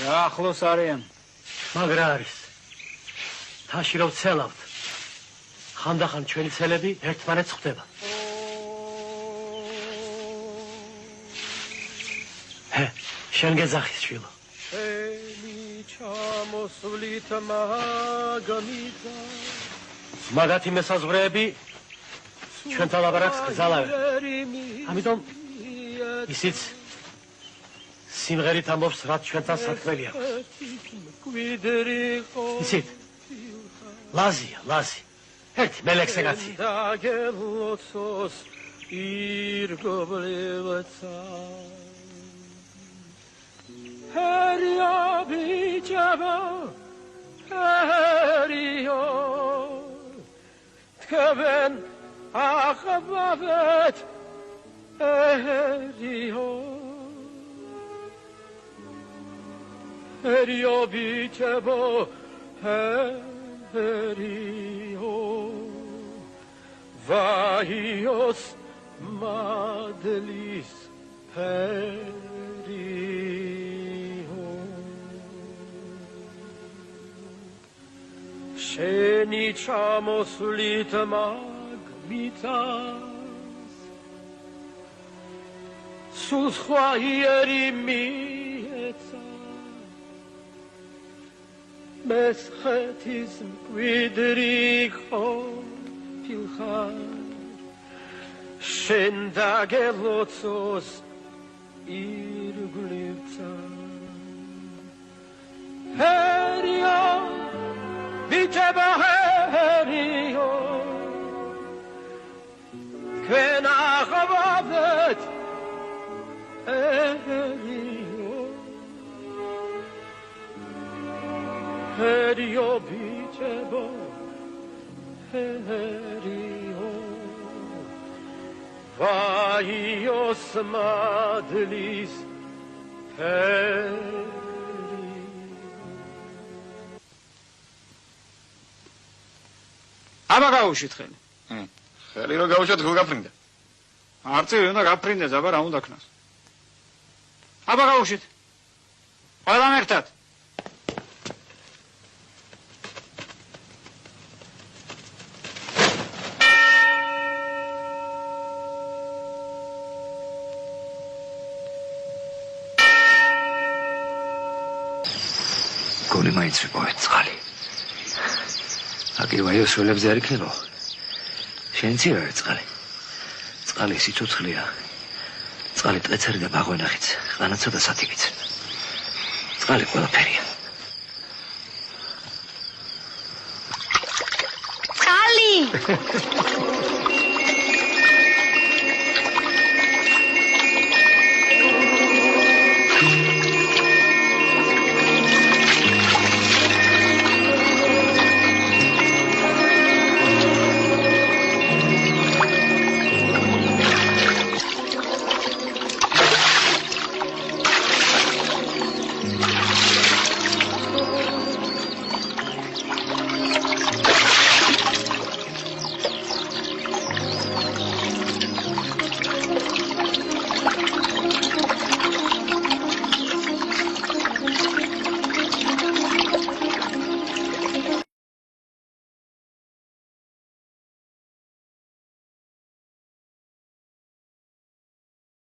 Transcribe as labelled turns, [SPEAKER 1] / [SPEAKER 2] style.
[SPEAKER 1] რა ახლოს არიან?
[SPEAKER 2] მაგრა არის. თაში რო ვცელავთ. ხანდახან ჩვენი ცელები ერთმანეთს ხვდება. შენ გეძახის შვილო. მაგათი მესაზღვრეები ჩვენთან ლაბარაკს გზალავენ. ამიტომ ისიც სიმღერით ამბობს, რაც ჩვენთან საქმელი აქვს. ისიც ლაზია, ლაზი. ერთი მელექსე კაცი.
[SPEAKER 3] Herio bichava, herio, tkeven achavavet, herio, herio bichavo, herio, vaios madlis, შენი ჩამოსვლით მაგმიწას სულ სხვა იერი მიეცა მესხეთის მკვიდრი ყოფილხარ შენ დაგელოცოს ირგვლივცა ჰერიო Bicheva herio, kena chavavet herio, herio bicheva herio, vaios madlis herio.
[SPEAKER 1] აბა გაუშვით ხელი.
[SPEAKER 4] ხელი რო გაუშვათ გულ გაფრინდა.
[SPEAKER 1] არწივი უნდა გაფრინდეს, აბა რა უნდა ქნას. აბა გაუშვით. ყველამ ერთად.
[SPEAKER 5] გონი მაინც ვიპოვეთ წყალი. აგივაიო სულებზე არ იქნება. შენც რა წყალი? წყალი სიცოცხლეა. წყალი ტყეცერი და ბაღვენახიც, ყანაცა და სათიბიც. წყალი ყველაფერია.
[SPEAKER 6] წყალი!